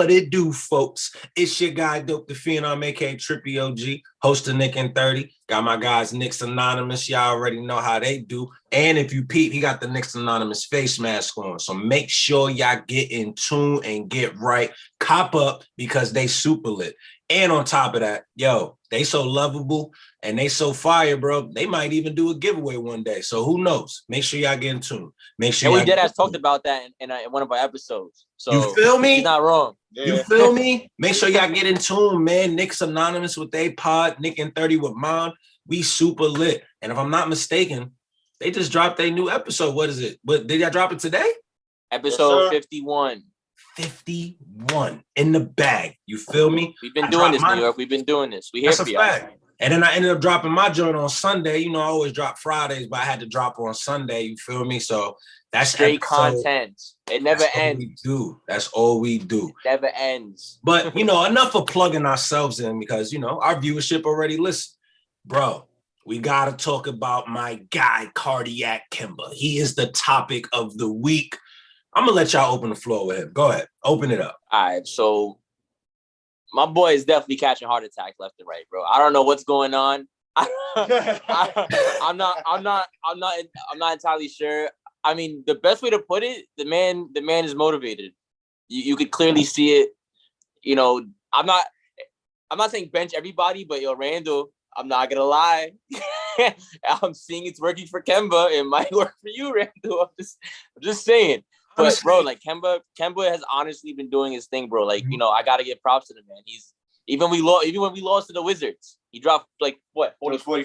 what it do, folks. It's your guy, Dope the Phenom, aka Trippy OG, host of Nick and 30. Got my guys, Knicks Anonymous. Y'all already know how they do. And if you peep, he got the Knicks Anonymous face mask on. So make sure y'all get in tune and get right. Cop up because they super lit. And on top of that, yo, they so lovable and they so fire, bro. They might even do a giveaway one day. So who knows? Make sure y'all get in tune. Make sure we dead ass talked about that in one of our episodes. So you feel me? He's not wrong. Yeah. You feel me? Make sure y'all get in tune, man. Knicks Anonymous with they pod, Nick and 30 with mine. We super lit. And if I'm not mistaken, they just dropped a new episode. What is it? What did y'all drop it today? Episode 51. 51 in the bag. You feel me? We've been doing this, New York. We've been doing this. We here for y'all. And then I ended up dropping my joint on Sunday. You know, I always drop Fridays, but I had to drop on Sunday. You feel me? So that's straight content. It never ends. That's all we do. It never ends. But, you know, enough of plugging ourselves in because, you know, our viewership already listened. Bro, we got to talk about my guy, Cardiac Kimba. He is the topic of the week. I'm going to let y'all open the floor with him. Go ahead. Open it up. All right. So my boy is definitely catching heart attacks left and right, bro. I don't know what's going on. I'm not entirely sure. I mean, the best way to put it, the man is motivated. You could clearly see it. You know, I'm not saying bench everybody, but yo, Randall, I'm not gonna lie. I'm seeing it's working for Kemba. It might work for you, Randall. I'm just saying. But bro, like Kemba has honestly been doing his thing, bro. Like, you know, I gotta give props to the man. He's even when we lost to the Wizards, he dropped like what 44.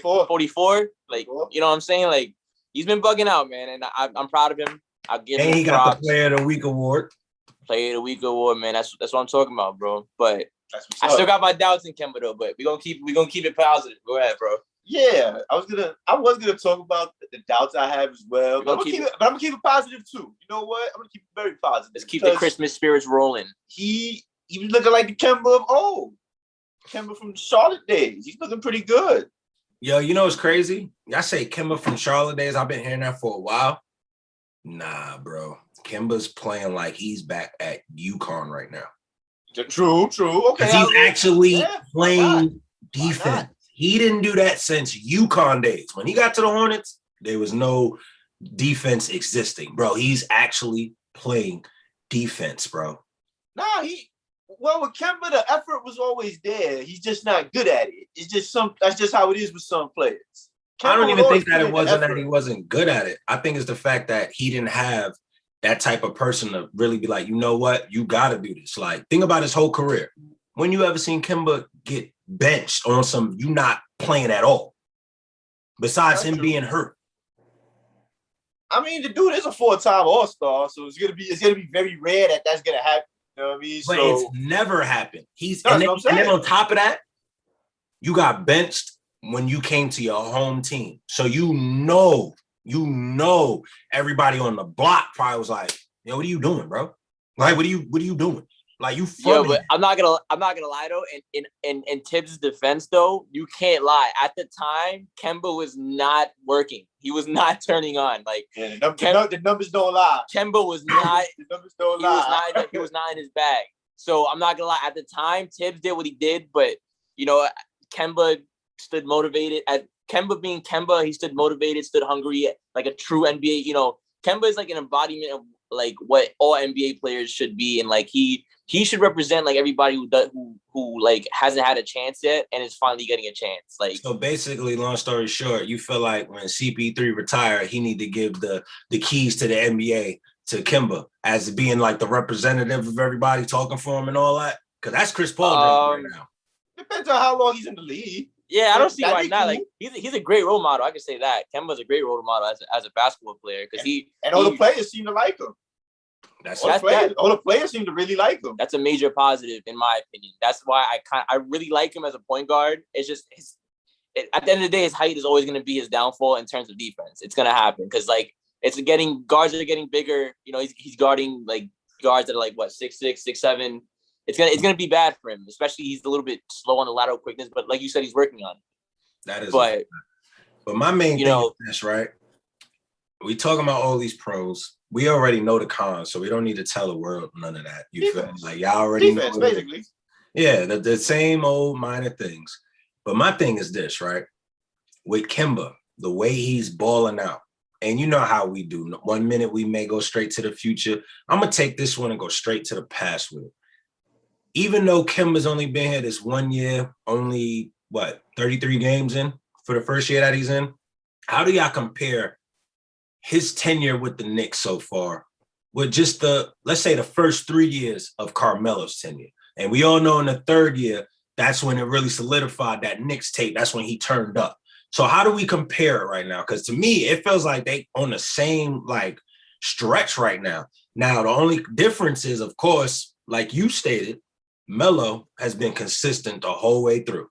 Like, you know what I'm saying? Like, he's been bugging out, man, and I'm proud of him. I'll give him props. He got the Player of the Week award. Player of the Week award, man. That's what I'm talking about, bro. But I still got my doubts in Kemba though. But we gonna keep it positive. Go ahead, bro. Yeah, I was gonna talk about the doubts I have as well. But I'm gonna keep it positive too. You know what? I'm gonna keep it very positive. Let's keep the Christmas spirits rolling. He was looking like the Kemba of old. Kemba from Charlotte days. He's looking pretty good. Yo, you know what's crazy? I say Kemba from Charlotte days. I've been hearing that for a while. Nah, bro. Kemba's playing like he's back at UConn right now. True. Okay. He's actually playing defense. He didn't do that since UConn days. When he got to the Hornets, there was no defense existing, bro. He's actually playing defense, bro. Nah, with Kemba, the effort was always there. He's just not good at it. It's just that's just how it is with some players. Kemba I don't even think that it wasn't that he wasn't good at it. I think it's the fact that he didn't have that type of person to really be like, you know what, you got to do this. Like, think about his whole career. When you ever seen Kemba get benched on some, you not playing at all, besides him being hurt? I mean, the dude is a 4-time All-Star, so it's gonna be very rare that's gonna happen. You know what I mean? But it's never happened. And then on top of that, you got benched when you came to your home team, so you know everybody on the block probably was like, "Yo, what are you doing, bro? Like, what are you doing?" Like, you funny. Yeah, but I'm not gonna lie though. In Tibbs' defense though, you can't lie. At the time, Kemba was not working. He was not turning on. Like, the numbers don't lie. Kemba was not. The numbers don't lie. He was not in his bag. So I'm not gonna lie. At the time, Tibbs did what he did, but you know, Kemba stood motivated. At Kemba being Kemba, he stood motivated, stood hungry, like a true NBA. You know, Kemba is like an embodiment of like what all NBA players should be, and like he should represent like everybody who like hasn't had a chance yet and is finally getting a chance. Like, so basically, long story short, you feel like when CP3 retired, he need to give the keys to the NBA to Kemba as being like the representative of everybody talking for him and all that, because that's Chris Paul right now. Depends on how long he's in the league. Yeah, I don't see why not. Like, he's a great role model. I can say that Kemba's a great role model as a basketball player because all the players seem to like him. All the players seem to really like him. That's a major positive in my opinion. That's why I really like him as a point guard. It's just at the end of the day, his height is always going to be his downfall in terms of defense. It's going to happen because like guards are getting bigger. You know, he's guarding like guards that are like what 6'6", 6'7". It's gonna be bad for him, especially he's a little bit slow on the lateral quickness. But like you said, he's working on it. That is, but my main thing is this, right? we talking about all these pros. We already know the cons, so we don't need to tell the world none of that. You feel me? Like y'all already know basically. Yeah, the same old minor things. But my thing is this, right? With Kemba, the way he's balling out, and you know how we do. 1 minute we may go straight to the future. I'm gonna take this one and go straight to the past with it. Even though Kemba's only been here this 1 year, only 33 games in for the first year that he's in. How do y'all compare his tenure with the Knicks so far with just let's say the first 3 years of Carmelo's tenure? And we all know in the third year, that's when it really solidified that Knicks tape. That's when he turned up. So how do we compare it right now? Because to me, it feels like they on the same stretch right now. Now, the only difference is, of course, like you stated, Melo has been consistent the whole way through.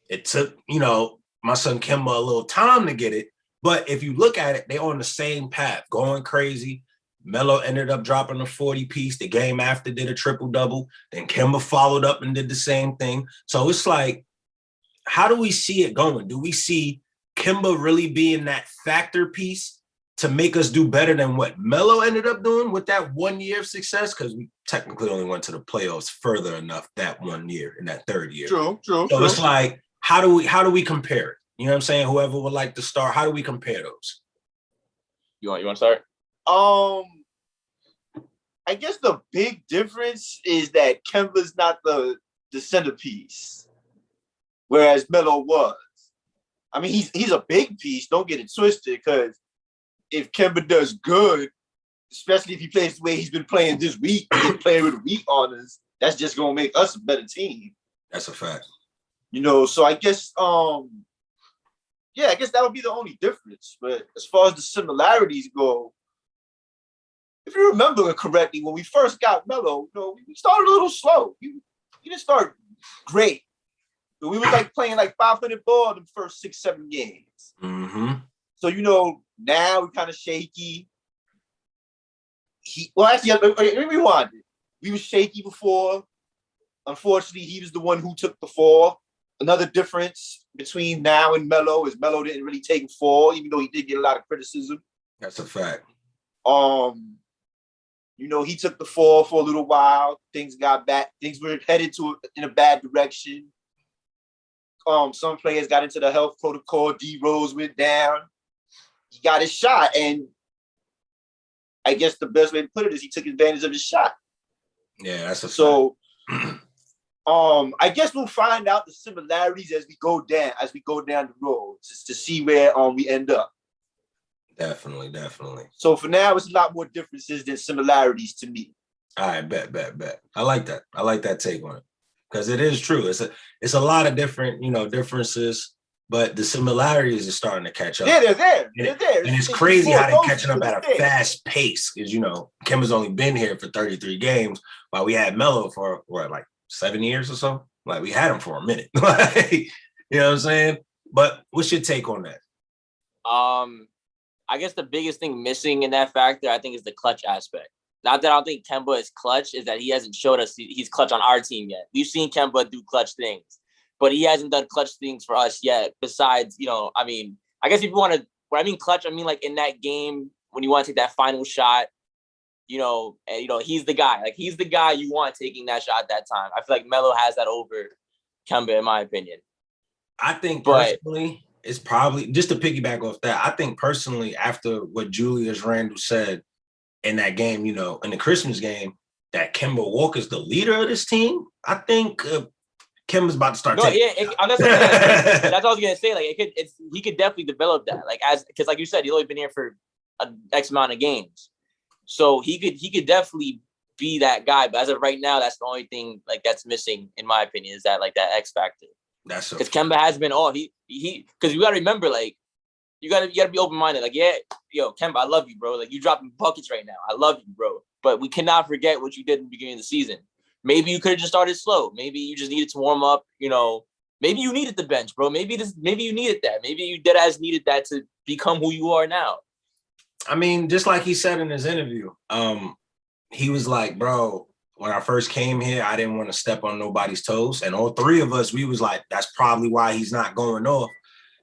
It took, my son Kemba a little time to get it. But if you look at it, they're on the same path, going crazy. Melo ended up dropping a 40-piece. The game after did a triple-double. Then Kemba followed up and did the same thing. So it's like, how do we see it going? Do we see Kemba really being that factor piece to make us do better than what Melo ended up doing with that 1 year of success? Because we technically only went to the playoffs further enough that 1 year in that third year. True. So it's like, how do we compare it? You know what I'm saying? Whoever would like to start, how do we compare those? You want to start? I guess the big difference is that Kemba's not the centerpiece, whereas Melo was. I mean, he's a big piece. Don't get it twisted, because if Kemba does good, especially if he plays the way he's been playing this week, playing with weak honors, that's just gonna make us a better team. That's a fact. So I guess I guess that would be the only difference. But as far as the similarities go, if you remember correctly, when we first got Melo, we started a little slow. He didn't start great. But we was playing 500 ball in the first 6-7 games. Mm-hmm. So, now we're kind of shaky. Let me rewind it. We was shaky before. Unfortunately, he was the one who took the fall. Another difference between now and Melo is Melo didn't really take fall, even though he did get a lot of criticism. That's a fact. He took the fall for a little while. Things got bad. Things were headed in a bad direction. Some players got into the health protocol. D Rose went down. He got his shot, and I guess the best way to put it is he took advantage of his shot. Yeah, that's a fact. So, I guess we'll find out the similarities as we go down the road, just to see where we end up. Definitely. So for now, it's a lot more differences than similarities to me. All right, bet. I like that. I like that take on it, because it is true. It's a lot of different, differences, but the similarities are starting to catch up. Yeah, they're there. And it's crazy how they're catching up at a fast pace, because Kemba's only been here for 33 games, while we had Melo for 7 years or so. We had him for a minute. You know what I'm saying? But what's your take on that? I guess the biggest thing missing in that factor, I think, is the clutch aspect. Not that I don't think Kemba is clutch, is that he hasn't showed us he's clutch on our team yet. We've seen Kemba do clutch things, but he hasn't done clutch things for us yet. Besides, I guess if you want to, when I mean clutch, I mean in that game when you want to take that final shot, and he's the guy. He's the guy you want taking that shot at that time. I feel like Melo has that over Kemba, in my opinion. I think personally, it's probably, just to piggyback off that, I think personally, after what Julius Randle said in that game, in the Christmas game, that Kemba Walker's the leader of this team, I think Kemba's about to start taking. That's what I was gonna say. He could definitely develop that. Because like you said, he's only been here for an X amount of games, so he could definitely be that guy. But as of right now, that's the only thing that's missing, in my opinion, is that that X factor. That's because Kemba has been all he because you got to remember you got to be open minded. Kemba, I love you, bro. You dropping buckets right now. I love you, bro. But we cannot forget what you did in the beginning of the season. Maybe you could have just started slow. Maybe you just needed to warm up. Maybe you needed the bench, bro. Maybe you needed that. Maybe you deadass needed that to become who you are now. I mean, just like he said in his interview, he was like, bro, when I first came here, I didn't want to step on nobody's toes. And all three of us, we was like, that's probably why he's not going off.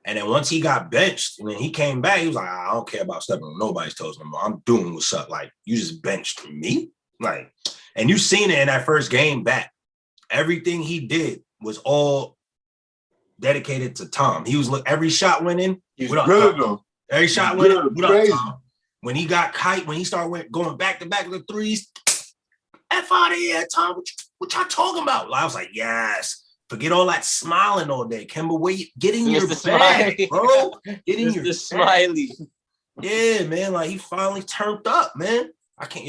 And then once he got benched, and then he came back, he was like, I don't care about stepping on nobody's toes no more. I'm doing what's up. Like, you just benched me? Like, and you seen it in that first game back. Everything he did was all dedicated to Tom. He was every shot went in. He was good though. Every shot went in. What up, Tom? When he got kite, when he started going back to back with the threes, F out of here, Tom. What y'all talking about? I was like, yes. Forget all that smiling all day. Kemba, wait, get in your bag, bro. Get in your smiley. Yeah, man. Like, he finally turned up, man. I can't,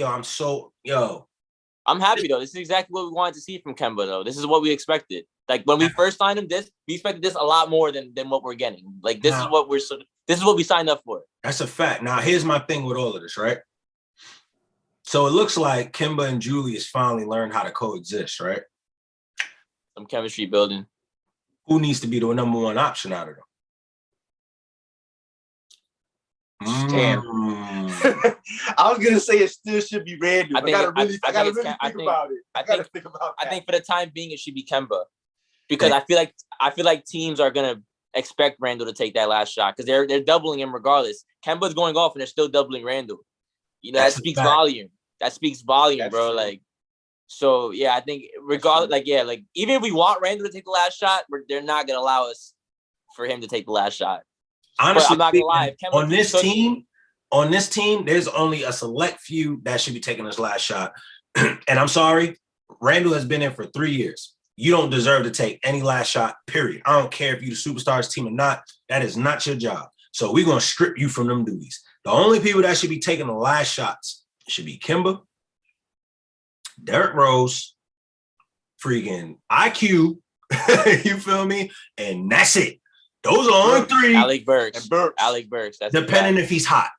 I'm happy though. This is exactly what we wanted to see from Kemba, though. This is what we expected. Like when we first signed him, we expected this a lot more than what we're getting. Like this is what we signed up for. That's a fact. Now, here's my thing with all of this, right? So it looks like Kemba and Julius finally learned how to coexist, right? Some chemistry building. Who needs to be the number one option out of them? Damn. I was gonna say it still should be Randall. I gotta really think about it. I think for the time being it should be Kemba. Because I feel like teams are gonna expect Randall to take that last shot because they're doubling him regardless. Kemba's going off and they're still doubling Randall. You know, that speaks volume. That speaks volume, bro. True. Like, so yeah, I think regardless, like even if we want Randall to take the last shot, they're not gonna allow us for him to take the last shot. Honestly, but I'm not gonna lie. On this team, there's only a select few that should be taking this last shot. And I'm sorry, Randall has been in for 3 years. You don't deserve to take any last shot, period. I don't care if you're the superstars team or not. That is not your job. So we're going to strip you from them duties. The only people that should be taking the last shots should be Kemba, Derrick Rose, freaking IQ, you feel me? And that's it. Those are only 3. Alec Burks. That's depending if he's hot.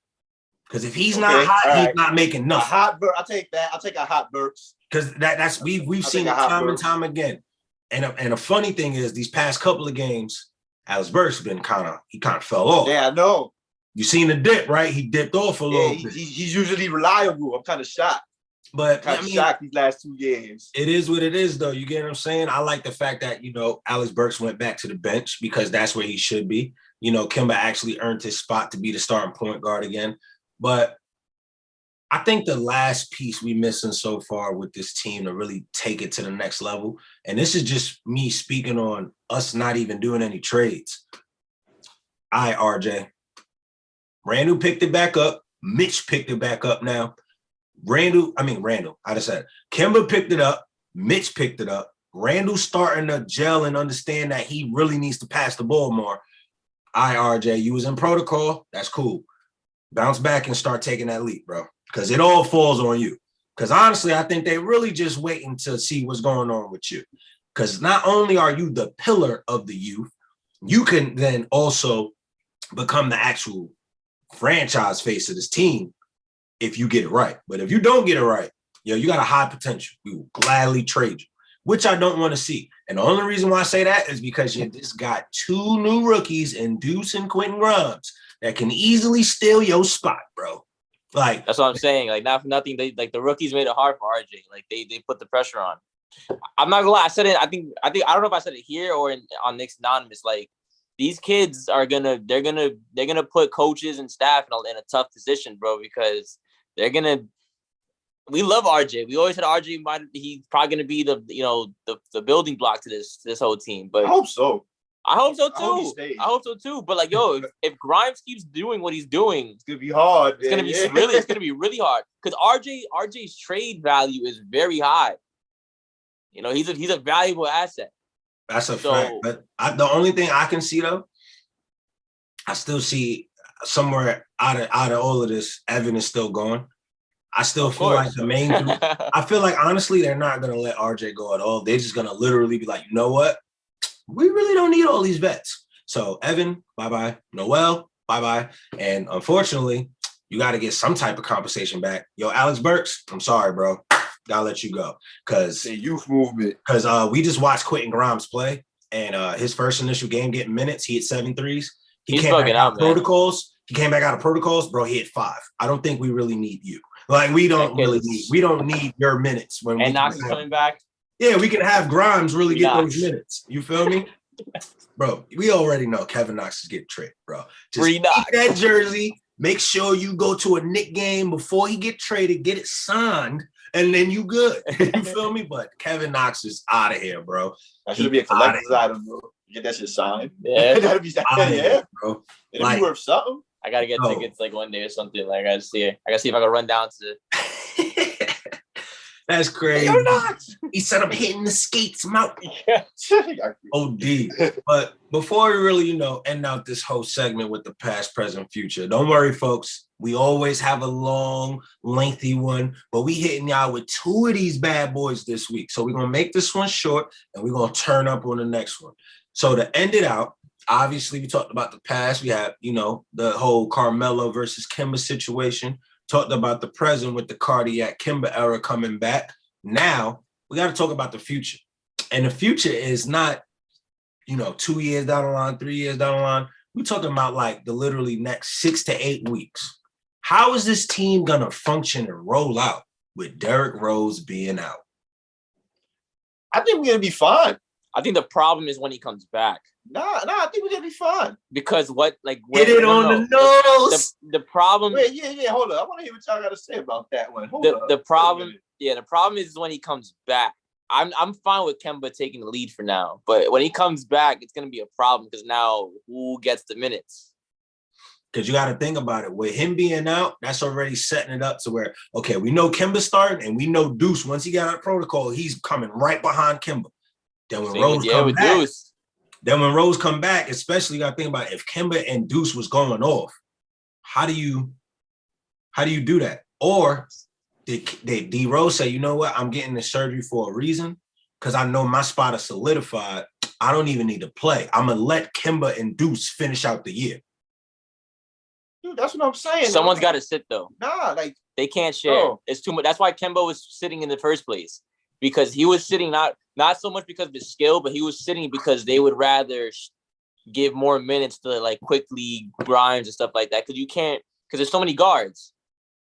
Because if he's not hot, he's not making nothing. A hot Burks. I'll take that. I'll take a hot Burks. Because that's we've seen it time and time again. And a funny thing is these past couple of games, Alex Burks been kind of fell off. Yeah, I know. You seen the dip, right? He dipped off a little bit. He's usually reliable. I'm kind of shocked. But I'm shocked these last 2 games. It is what it is, though. You get what I'm saying? I like the fact that, Alex Burks went back to the bench because that's where he should be. Kemba actually earned his spot to be the starting point guard again. But I think the last piece we missing so far with this team to really take it to the next level, and this is just me speaking on us not even doing any trades. All right, RJ. Randall picked it back up. Mitch picked it back up now. Randall, I just said Kemba picked it up. Mitch picked it up. Randall's starting to gel and understand that he really needs to pass the ball more. All right, RJ, you was in protocol. That's cool. Bounce back and start taking that leap, bro. Because it all falls on you. Because honestly, I think they really just waiting to see what's going on with you. Because not only are you the pillar of the youth, you can then also become the actual franchise face of this team if you get it right. But if you don't get it right, you got a high potential. We will gladly trade you, which I don't want to see. And the only reason why I say that is because you just got 2 new rookies in Deuce and Quentin Grimes that can easily steal your spot, bro. Like, that's what I'm saying. Like, not for nothing. They the rookies made it hard for RJ. Like they put the pressure on. I'm not gonna lie. I said it. I think I don't know if I said it here or on Knicks Anonymous. Like these kids they're gonna put coaches and staff in a tough position, bro, because we love RJ. We always said RJ he's probably gonna be the building block to this whole team. But I hope so. I hope so too. But like, if Grimes keeps doing what he's doing, it's gonna be hard. It's gonna be really hard because RJ's trade value is very high. He's a valuable asset. That's a fact. But the only thing I can see though, I still see somewhere out of all of this, Evan is still going. I still feel like the main dude, I feel like honestly they're not gonna let RJ go at all. They're just gonna literally be like, you know what? We really don't need all these vets. So Evan, bye-bye. Noel, bye-bye. And unfortunately, you got to get some type of compensation back. Yo, Alex Burks, I'm sorry, bro. Gotta let you go. Because the youth movement. Because we just watched Quentin Grimes play, and his first initial game getting minutes, he hit 7 threes. He came back out of protocols. He came back out of protocols, bro. He hit 5. I don't think we really need you. Like we don't need your minutes and Knox is coming back. Yeah, we can have Grimes really get those minutes. You feel me? Bro, we already know Kevin Knox is getting traded, bro. Just Free Knox. keep that jersey. Make sure you go to a Knicks game before he get traded, get it signed, and then you good. You feel me? But Kevin Knox is out of here, bro. That should be a collector's item, bro. Get that shit signed. Yeah. That'd be bro. It'd be worth something. I gotta get tickets like one day or something. Like I gotta see if I can run down to. That's crazy. You're not. He said I'm hitting the skates mouth. Yeah. OD. But before we really, end out this whole segment with the past, present, future, don't worry, folks. We always have a long, lengthy one, but we hitting y'all with 2 of these bad boys this week. So we're gonna make this one short and we're gonna turn up on the next one. So to end it out, obviously we talked about the past. We have, the whole Carmelo versus Kimba situation. Talked about the present with the cardiac Kimba era coming back. Now we got to talk about the future. And the future is not, 2 years down the line, 3 years down the line. We're talking about like the literally next 6 to 8 weeks. How is this team going to function and roll out with Derrick Rose being out? I think we're going to be fine. I think the problem is when he comes back. Nah, I think we're going to be fine. Because hit it on the nose. The problem. Wait, yeah, hold on. I want to hear what y'all got to say about that one. The problem is when he comes back. I'm fine with Kemba taking the lead for now, but when he comes back, it's gonna be a problem because now who gets the minutes? Because you got to think about it. With him being out, that's already setting it up to where, okay, we know Kimba starting and we know Deuce, once he got out of protocol, he's coming right behind Kimba. Then when Rose come back, especially you got to think about it, if Kimba and Deuce was going off, how do you do that? Or did D Rose say, you know what, I'm getting the surgery for a reason because I know my spot is solidified. I don't even need to play. I'm gonna let Kimba and Deuce finish out the year. Dude, that's what I'm saying. Someone's got to sit though. Nah, like they can't share. It's too much. That's why Kemba was sitting in the first place because he was sitting not so much because of his skill, but he was sitting because they would rather give more minutes to like quickly Grimes and stuff like that because you can't because there's so many guards.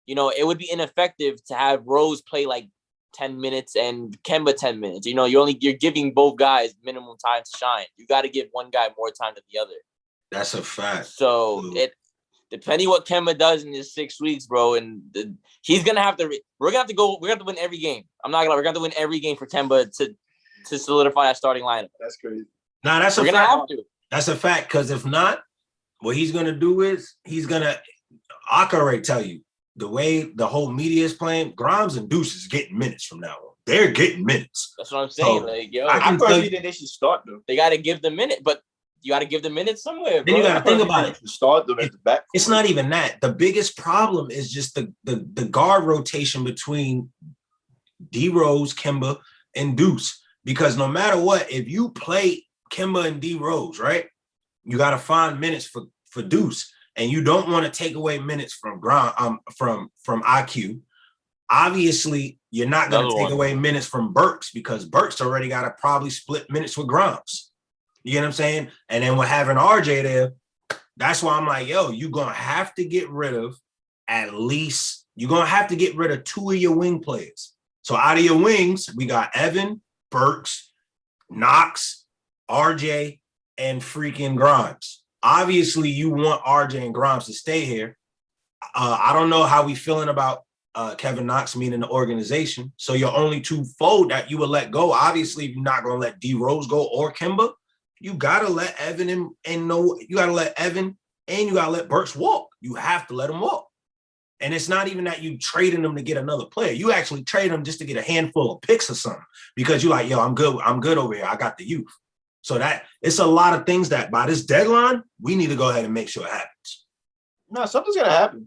It would be ineffective to have Rose play like 10 minutes and Kemba 10 minutes. You're giving both guys minimum time to shine. You got to give one guy more time than the other. That's a fact. So depending what Kemba does in his 6 weeks, bro, and he's gonna have to. We're gonna have to win every game. We're gonna have to win every game for Kemba to solidify that starting lineup. That's crazy. Nah, that's we're a gonna fact. have to. That's a fact. Because if not, what he's gonna do is I can already tell you the way the whole media is playing. Grimes and Deuce is getting minutes from now on. They're getting minutes. That's what I'm saying. So, I personally think they should start them. They got to give the minute, but you got to give the minutes somewhere. Then you got to think about it. Start them at the back. It's not even that. The biggest problem is just the guard rotation between D Rose, Kimba, and Deuce. Because no matter what, if you play Kimba and D Rose, right, you got to find minutes for Deuce, and you don't want to take away minutes from IQ. Obviously, you're not going to take away minutes from Burks because Burks already got to probably split minutes with Grimes. You get what I'm saying? And then with having RJ there, that's why I'm like, yo, you're going to have to get rid of you're going to have to get rid of 2 of your wing players. So out of your wings, we got Evan, Burks, Knox, RJ, and freaking Grimes. Obviously, you want RJ and Grimes to stay here. I don't know how we feeling about Kevin Knox, meaning the organization. So your only 2 fold that you would let go, obviously, if you're not going to let D Rose go or Kimba, you gotta let Evan you gotta let Evan and you gotta let Burks walk. You have to let them walk. And it's not even that you trading them to get another player. You actually trade them just to get a handful of picks or something because you're like, yo, I'm good over here. I got the youth. So that it's a lot of things that by this deadline, we need to go ahead and make sure it happens. No, something's gonna happen.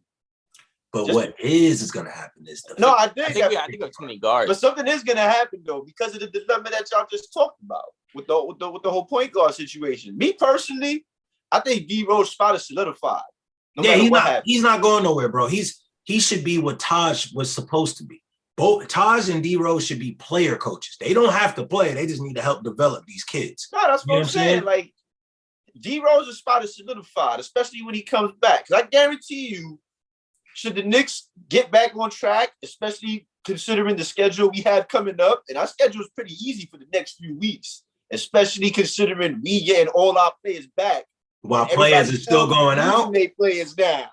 But what is going to happen is I think we have too many guards. But something is going to happen though because of the dilemma that y'all just talked about with the whole point guard situation. Me personally, I think D Rose's spot is solidified. He's not going nowhere, bro. He should be what Taj was supposed to be. Both Taj and D Rose should be player coaches. They don't have to play. They just need to help develop these kids. No, that's what I'm saying. Like D Rose's spot is solidified, especially when he comes back. Because I guarantee you, should the Knicks get back on track, especially considering the schedule we have coming up, and our schedule is pretty easy for the next few weeks. especially considering we getting all our players back. While players are still going out. They players now.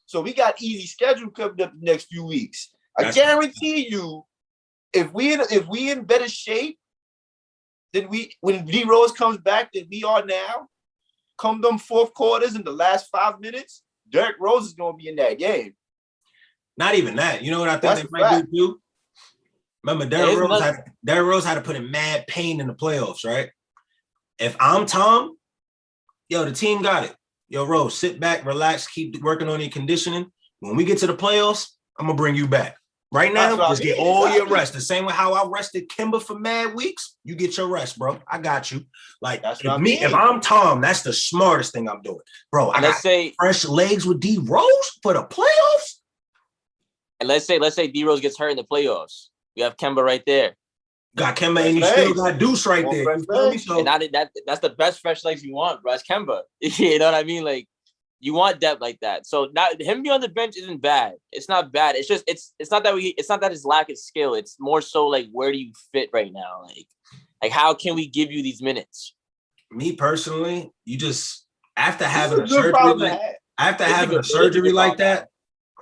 So we got easy schedule coming up the next few weeks. I guarantee you, if we in better shape than when D Rose comes back than we are now, come them fourth quarters in the last 5 minutes, Derrick Rose is gonna be in that game. Not even that. You know what I think they might do too? Remember, Derrick Rose had to put in mad pain in the playoffs, right? If I'm Tom, yo, the team got it. Yo, Rose, sit back, relax, keep working on your conditioning. When we get to the playoffs, I'm gonna bring you back. Right now, just get all your rest. The same way how I rested Kimba for mad weeks, you get your rest, bro. I got you. Like if I'm Tom, that's the smartest thing I'm doing, bro. I got fresh legs with D Rose for the playoffs. And let's say D Rose gets hurt in the playoffs. We have Kemba right there. Got Kemba and you still got Deuce right there. You feel me? So, and that's the best fresh legs you want, bro. It's Kemba. You know what I mean? Like, you want depth like that. So now him being on the bench isn't bad. It's not bad. It's just it's not that his lack of skill. It's more so like, where do you fit right now? Like how can we give you these minutes? Me personally, you just after having a surgery like that,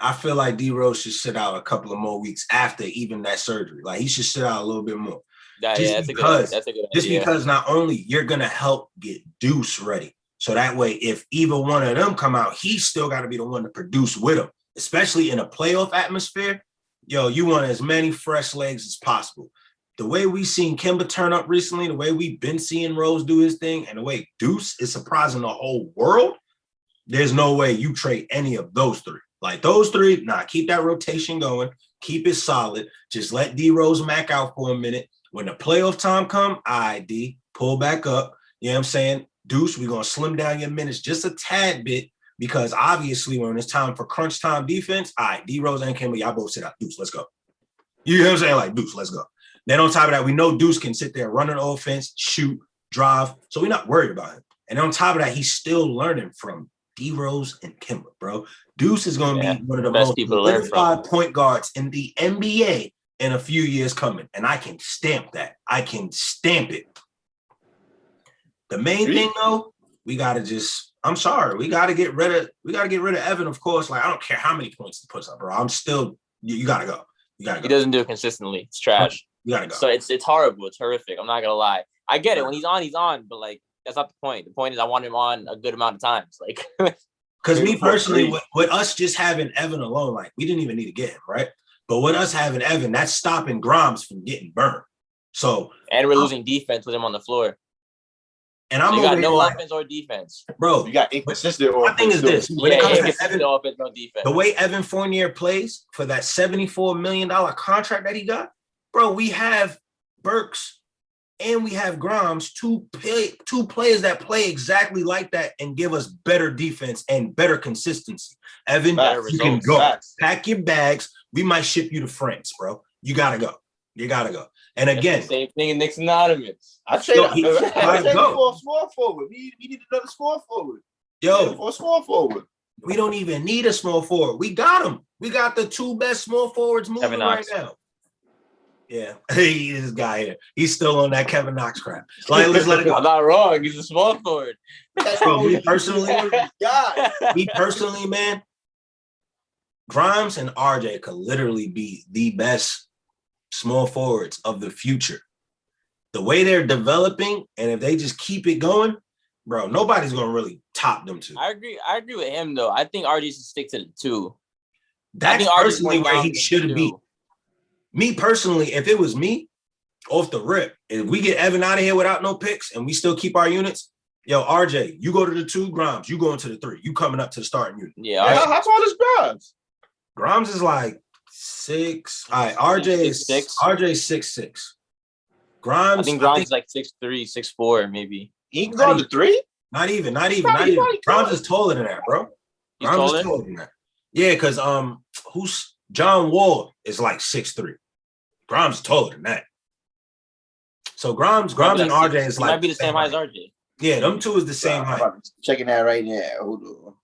I feel like D Rose should sit out a couple of more weeks after even that surgery. Like he should sit out a little bit more. That's a good idea. Just because not only you're gonna help get Deuce ready. So that way, if either one of them come out, he's still got to be the one to produce with them, especially in a playoff atmosphere. Yo, you want as many fresh legs as possible. The way we seen Kemba turn up recently, the way we've been seeing Rose do his thing, and the way Deuce is surprising the whole world, there's no way you trade any of those three. Like those three, keep that rotation going. Keep it solid. Just let D Rose mac out for a minute. When the playoff time come, D, pull back up. You know what I'm saying? Deuce, we're going to slim down your minutes just a tad bit because obviously when it's time for crunch time defense, D Rose and Kemba, y'all both sit out. Deuce, let's go. You know what I'm saying? Like, Deuce, let's go. Then on top of that, we know Deuce can sit there, run an offense, shoot, drive. So we're not worried about him. And on top of that, he's still learning from D Rose and Kemba, bro. Deuce is going to be one of the most solidified point guards in the NBA in a few years coming. And I can stamp that. I can stamp it. The main thing though, we got to get rid of Evan, of course. Like, I don't care how many points he puts up, bro. I'm still, you got to go. You got to go. He doesn't do it consistently. It's trash. You got to go. So it's horrible. It's horrific. I'm not going to lie. I get it. When he's on, but like, that's not the point. The point is I want him on a good amount of times. Like, because me personally, with us just having Evan alone, like we didn't even need to get him, right? But with us having Evan, that's stopping Grimes from getting burned. So, and we're losing defense with him on the floor. And I'm you got no offense or defense, bro. You got inconsistent. My thing is this: when it comes to Evan, offense, no defense. The way Evan Fournier plays for that $74 million contract that he got, bro, we have Burks and we have Grimes, two players that play exactly like that and give us better defense and better consistency. Evan, you can go. Pack your bags. We might ship you to France, bro. You gotta go. You gotta go. And again, same thing in Knicks Anonymous. I trade for a small forward. We need another small forward. For a small forward. We don't even need a small forward. We got them. We got the two best small forwards moving right now. Yeah, this guy here. He's still on that Kevin Knox crap. Like, let's let it go. I'm not wrong. He's a small forward. Bro, me personally, man, Grimes and RJ could literally be the best small forwards of the future. The way they're developing, and if they just keep it going, bro, nobody's gonna really top them two. I agree with him though. I think RJ should stick to the two. That's personally where he should be. Me personally, if it was me, off the rip, if we get Evan out of here without no picks and we still keep our units, yo, RJ, you go to the 2, Grimes, you go into the 3. You coming up to the starting unit. Yeah. How tall is Grimes? Grimes is like 6. All right, RJ is 6'6". Grimes, I think Grimes is like 6'3", 6'4", maybe. He can go to 3? Not even. Grimes is taller than that, bro. Grimes is taller than that. Yeah, because who's John Wall is like 6'3". Grimes is taller than that. So Grimes and RJ is like might be the same height as RJ. Yeah, them two is the same height. Checking that right now. Hold on.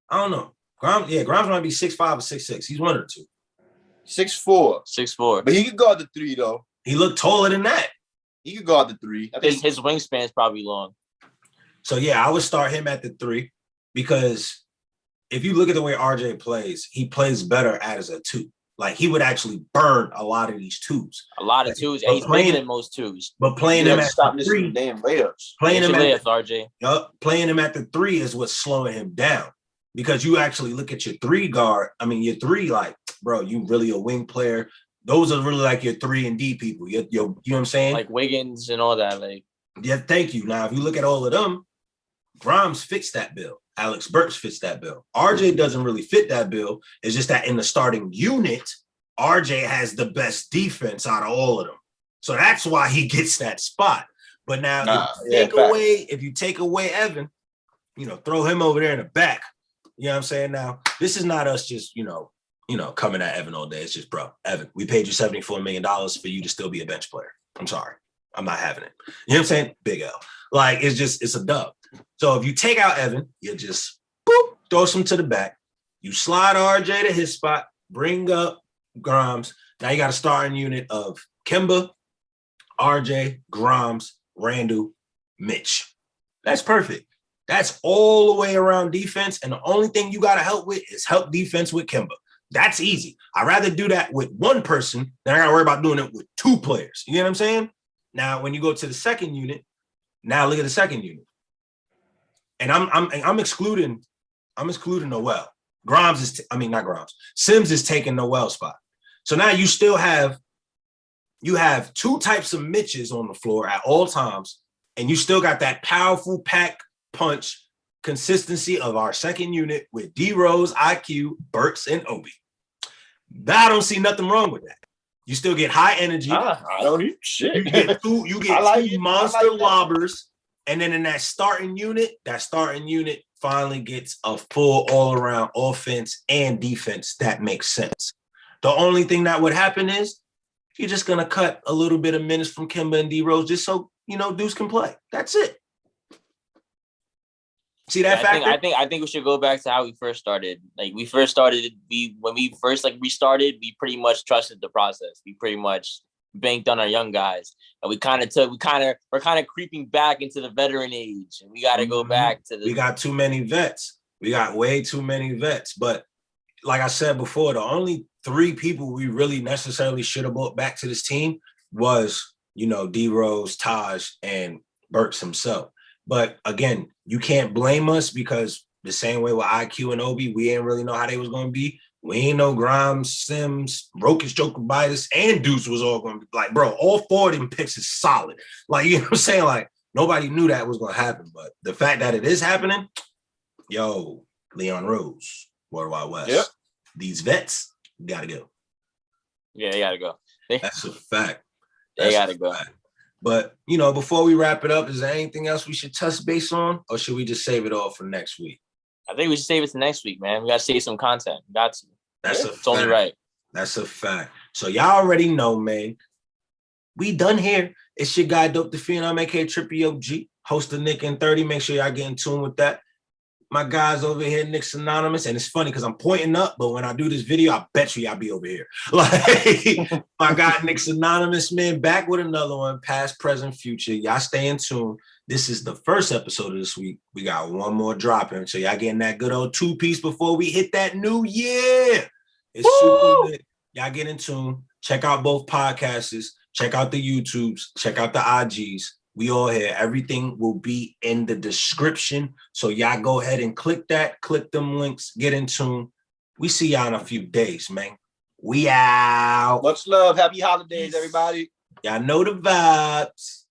I don't know. Grimes might be 6'5" or 6'6". He's one or two. 6'4". 6'4". But he could guard the 3 though. He looked taller than that. He could go out the 3. I think His wingspan is probably long. So yeah, I would start him at the 3 because if you look at the way RJ plays, he plays better as a 2. Like he would actually burn a lot of these 2s. A lot of 2s, and he's bigger than most 2s. But playing him at the 3, damn layups. Playing him at RJ. Playing him at the 3 is what's slowing him down because you actually look at your 3 guard. I mean, your 3, like, bro, you really a wing player. Those are really like your 3 and D people. You know what I'm saying? Like Wiggins and all that. Like, yeah, thank you. Now, if you look at all of them, Grimes fits that bill. Alex Burks fits that bill. RJ doesn't really fit that bill. It's just that in the starting unit, RJ has the best defense out of all of them. So that's why he gets that spot. But now, if you take away Evan, throw him over there in the back. You know what I'm saying? Now, this is not us just, coming at Evan all day. It's just, bro, Evan, we paid you $74 million for you to still be a bench player. I'm sorry. I'm not having it. You know what I'm saying? Big L. Like, it's a dub. So if you take out Evan, you just throw some to the back. You slide RJ to his spot, bring up Grimes. Now you got a starting unit of Kemba, RJ, Grimes, Randall, Mitch. That's perfect. That's all the way around defense. And the only thing you got to help with is help defense with Kemba. That's easy. I'd rather do that with one person than I got to worry about doing it with 2 players. You know what I'm saying? Now, when you go to the second unit, now look at the second unit. And I'm excluding Noel. Not Grimes. Sims is taking Noel's spot. So now you still have 2 types of Mitches on the floor at all times, and you still got that powerful pack punch consistency of our second unit with D Rose, IQ, Burks, and Obi. I don't see nothing wrong with that. You still get high energy. I don't need shit. You get two monster lobbers. And then in that starting unit finally gets a full all-around offense and defense that makes sense. The only thing that would happen is you're just going to cut a little bit of minutes from Kemba and D Rose just so, Deuce can play. That's it. See that factor? I think we should go back to how we first started. Like when we first restarted, we pretty much trusted the process. We pretty much banked on our young guys, and we're kind of creeping back into the veteran age, and we got to go back to we got too many vets. We got way too many vets. But like I said before, the only 3 people we really necessarily should have brought back to this team was, D Rose, Taj, and Burks himself. But again, you can't blame us because the same way with IQ and Obi, we didn't really know how they was going to be. We ain't know Grimes, Sims, Rokic, Jokic, and Deuce was all going to be like, bro, all 4 of them picks is solid. Like, you know what I'm saying? Like, nobody knew that was going to happen. But the fact that it is happening, Leon Rose, World Wide West. Yep. These vets got to go. Yeah, they got to go. That's a fact. They got to go. But, before we wrap it up, is there anything else we should touch base on? Or should we just save it all for next week? I think we should save it to next week, man. We got to save some content. We got to. It's only right. That's a fact. So y'all already know, man. We done here. It's your guy, Dope the Phenom, aka Trippy OG, host of Nick and 30. Make sure y'all get in tune with that. My guys over here, Knicks Anonymous, and it's funny because I'm pointing up, but when I do this video, I bet you y'all be over here. Like my guy, Knicks Anonymous, man, back with another one, past, present, future. Y'all stay in tune. This is the first episode of this week. We got one more dropping, so y'all getting that good old 2-piece before we hit that new year. It's super good. Y'all get in tune. Check out both podcasts. Check out the YouTubes. Check out the IGs. We all here. Everything will be in the description. So y'all go ahead and click that. Click them links. Get in tune. We see y'all in a few days, man. We out. Much love. Happy holidays, everybody. Y'all know the vibes.